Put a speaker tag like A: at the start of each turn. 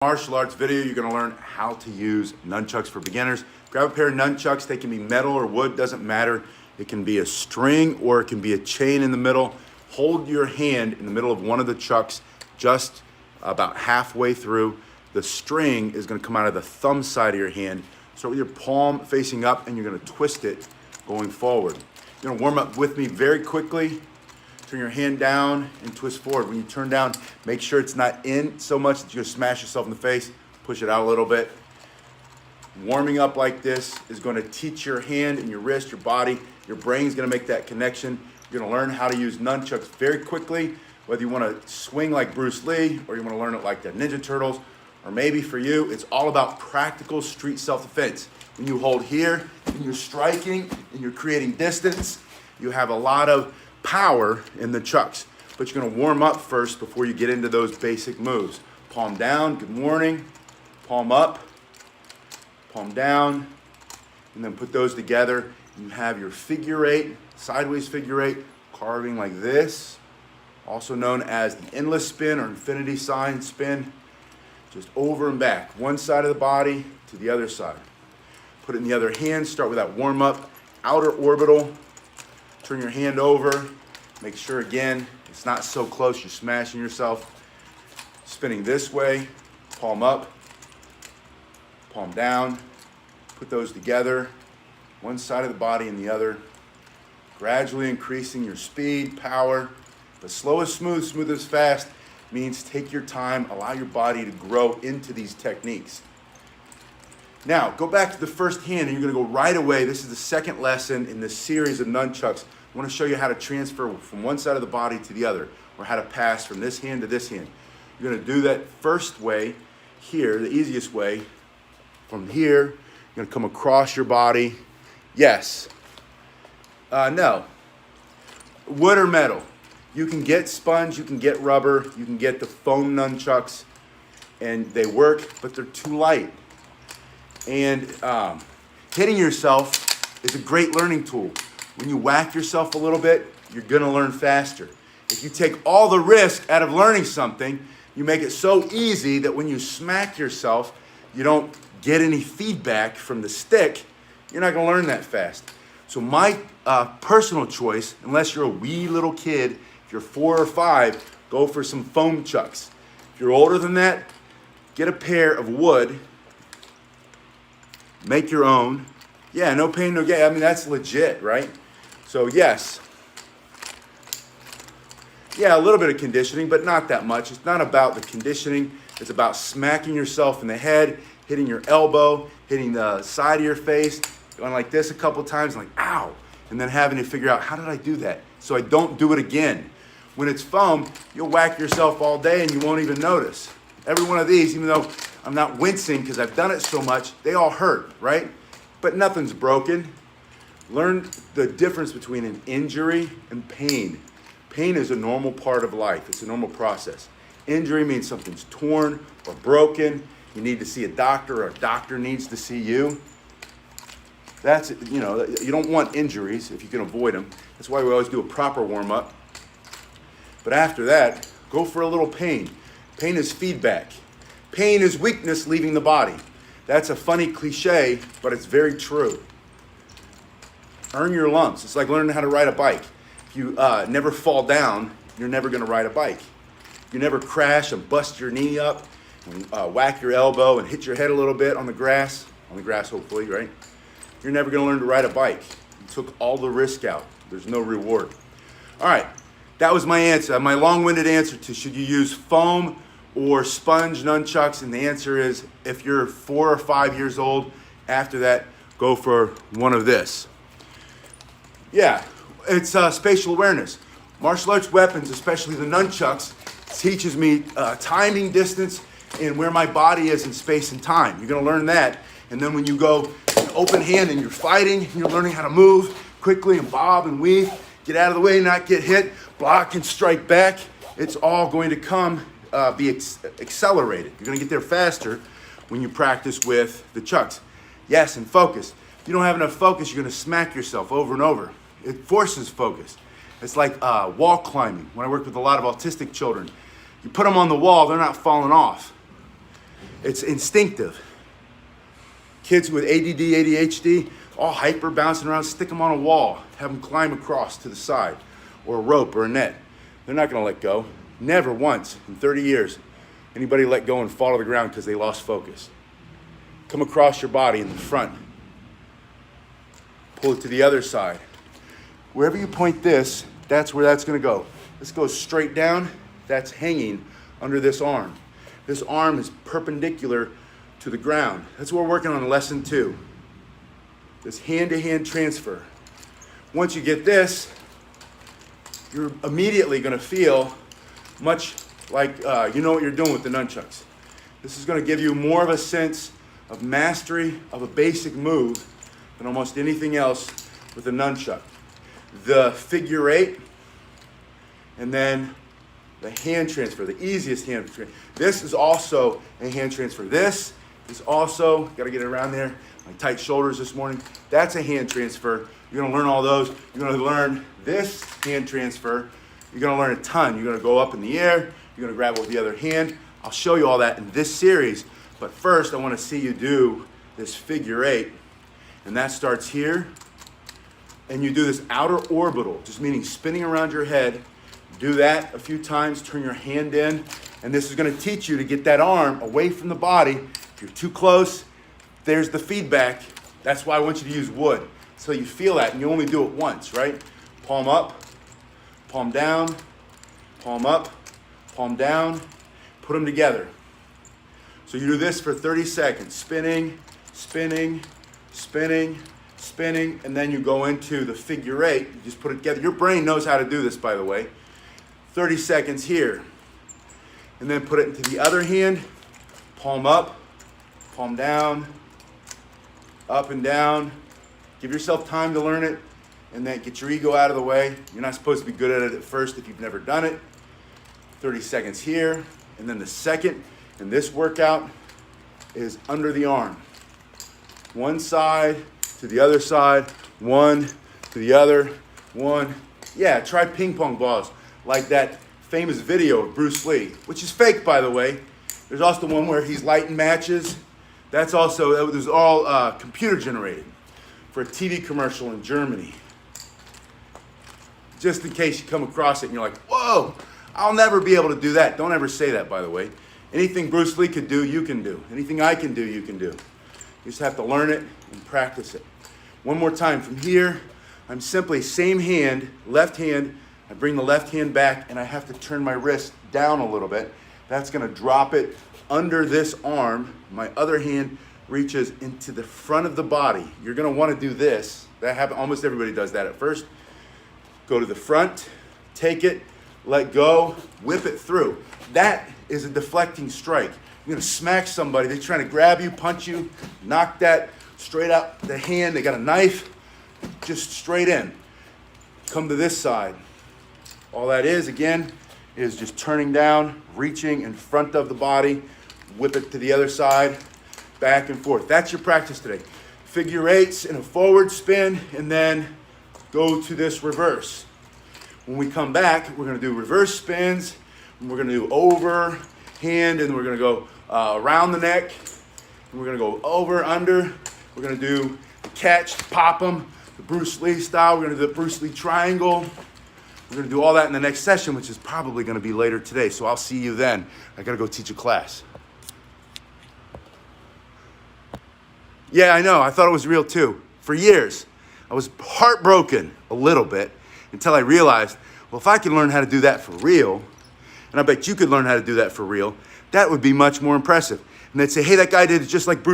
A: Martial arts video, you're going to learn how to use nunchucks for beginners. Grab a pair of nunchucks. They can be metal or wood, doesn't matter. It can be a string or it can be a chain in the middle. Hold your hand in the middle of one of the chucks, just about halfway through. The string is going to come out of the thumb side of your hand. Start with your palm facing up and you're going to twist it going forward. You're going to warm up with me very quickly. Turn your hand down and twist forward. When you turn down, make sure it's not in so much that you're gonna smash yourself in the face. Push it out a little bit. Warming up like this is gonna teach your hand and your wrist, your body, your brain's gonna make that connection. You're gonna learn how to use nunchucks very quickly, whether you wanna swing like Bruce Lee or you wanna learn it like the Ninja Turtles, or maybe for you, it's all about practical street self-defense. When you hold here and you're striking and you're creating distance, you have a lot of power in the chucks, but you're going to warm up first before you get into those basic moves. Palm down, good morning. Palm up, palm down, and then put those together. You have your figure eight, sideways figure eight, carving like this, also known as the endless spin or infinity sign spin, just over and back, one side of the body to the other side. Put it in the other hand, start with that warm up, outer orbital. Turn your hand over, make sure again, it's not so close you're smashing yourself. Spinning this way, palm up, palm down, put those together, one side of the body and the other, gradually increasing your speed, power, but slow is smooth, smooth is fast, means take your time, allow your body to grow into these techniques. Now, go back to the first hand and you're gonna go right away. This is the second lesson in this series of nunchucks. I want to show you how to transfer from one side of the body to the other, or how to pass from this hand to this hand. You're going to do that first way here, the easiest way. From here, you're going to come across your body. Yes. No. Wood or metal. You can get sponge, you can get rubber, you can get the foam nunchucks, and they work, but they're too light. And hitting yourself is a great learning tool. When you whack yourself a little bit, you're gonna learn faster. If you take all the risk out of learning something, you make it so easy that when you smack yourself, you don't get any feedback from the stick, you're not gonna learn that fast. So my personal choice, unless you're a wee little kid, if you're 4 or 5, go for some foam chucks. If you're older than that, get a pair of wood, make your own. Yeah, no pain, no gain. I mean, that's legit, right? So yes, yeah, a little bit of conditioning, but not that much. It's not about the conditioning. It's about smacking yourself in the head, hitting your elbow, hitting the side of your face, going like this a couple times, like, ow, and then having to figure out, how did I do that? So I don't do it again. When it's foam, you'll whack yourself all day and you won't even notice. Every one of these, even though I'm not wincing because I've done it so much, they all hurt, right? But nothing's broken. Learn the difference between an injury and pain. Pain is a normal part of life. It's a normal process. Injury means something's torn or broken. You need to see a doctor, or a doctor needs to see you. That's, you know, you don't want injuries if you can avoid them. That's why we always do a proper warm-up. But after that, go for a little pain. Pain is feedback. Pain is weakness leaving the body. That's a funny cliche, but it's very true. Earn your lumps. It's like learning how to ride a bike. If you never fall down, you're never going to ride a bike. You never crash and bust your knee up and whack your elbow and hit your head a little bit on the grass hopefully, right? You're never going to learn to ride a bike. You took all the risk out. There's no reward. All right, that was my answer, my long-winded answer to should you use foam or sponge nunchucks, and the answer is if you're 4 or 5 years old, after that, go for one of this. Yeah, it's spatial awareness. Martial arts weapons, especially the nunchucks, teaches me timing, distance, and where my body is in space and time. You're gonna learn that, and then when you go open hand and you're fighting, you're learning how to move quickly and bob and weave, get out of the way, not get hit, block and strike back. It's all going to come be accelerated. You're gonna get there faster when you practice with the chucks. Yes, and focus. If you don't have enough focus, you're gonna smack yourself over and over. It forces focus. It's like wall climbing. When I work with a lot of autistic children, you put them on the wall, they're not falling off. It's instinctive. Kids with ADD, ADHD, all hyper bouncing around, stick them on a wall, have them climb across to the side, or a rope or a net. They're not gonna let go. Never once in 30 years, anybody let go and fall to the ground because they lost focus. Come across your body in the front. Pull it to the other side. Wherever you point this, that's where that's gonna go. This goes straight down, that's hanging under this arm. This arm is perpendicular to the ground. That's what we're working on in lesson 2. This hand-to-hand transfer. Once you get this, you're immediately gonna feel much like you know what you're doing with the nunchucks. This is gonna give you more of a sense of mastery of a basic move than almost anything else with a nunchuck. The figure 8, and then the hand transfer, the easiest hand transfer. This is also a hand transfer. This is also, gotta get it around there, my tight shoulders this morning. That's a hand transfer. You're gonna learn all those. You're gonna learn this hand transfer. You're gonna learn a ton. You're gonna go up in the air. You're gonna grab it with the other hand. I'll show you all that in this series. But first, I wanna see you do this figure 8. And that starts here. And you do this outer orbital, just meaning spinning around your head. Do that a few times, turn your hand in. And this is gonna teach you to get that arm away from the body. If you're too close, there's the feedback. That's why I want you to use wood. So you feel that, and you only do it once, right? Palm up, palm down, palm up, palm down. Put them together. So you do this for 30 seconds, spinning, spinning, spinning, spinning, and then you go into the figure 8. You just put it together. Your brain knows how to do this, by the way. 30 seconds here. And then put it into the other hand, palm up, palm down, up and down. Give yourself time to learn it, and then get your ego out of the way. You're not supposed to be good at it at first if you've never done it. 30 seconds here, and then the second in this workout is under the arm. One side to the other side, one to the other, one. Yeah, try ping pong balls like that famous video of Bruce Lee, which is fake, by the way. There's also the one where he's lighting matches. That's also, it was all computer generated for a TV commercial in Germany. Just in case you come across it and you're like, whoa, I'll never be able to do that. Don't ever say that, by the way. Anything Bruce Lee could do, you can do. Anything I can do, you can do. You just have to learn it and practice it. One more time from here, I'm simply same hand, left hand. I bring the left hand back and I have to turn my wrist down a little bit. That's gonna drop it under this arm. My other hand reaches into the front of the body. You're gonna wanna do this. Almost everybody does that at first. Go to the front, take it, let go, whip it through. That is a deflecting strike. You're gonna smack somebody, they're trying to grab you, punch you, knock that straight out the hand, they got a knife, just straight in. Come to this side. All that is, again, is just turning down, reaching in front of the body, whip it to the other side, back and forth. That's your practice today. Figure 8s in a forward spin, and then go to this reverse. When we come back, we're gonna do reverse spins, and we're gonna do over, hand, and we're gonna go around the neck, and we're gonna go over, under. We're gonna do the catch, pop them, the Bruce Lee style. We're gonna do the Bruce Lee triangle. We're gonna do all that in the next session, which is probably gonna be later today. So I'll see you then. I gotta go teach a class. Yeah, I know, I thought it was real too. For years, I was heartbroken a little bit until I realized, well, if I can learn how to do that for real, and I bet you could learn how to do that for real, that would be much more impressive. And they'd say, hey, that guy did it just like Bruce.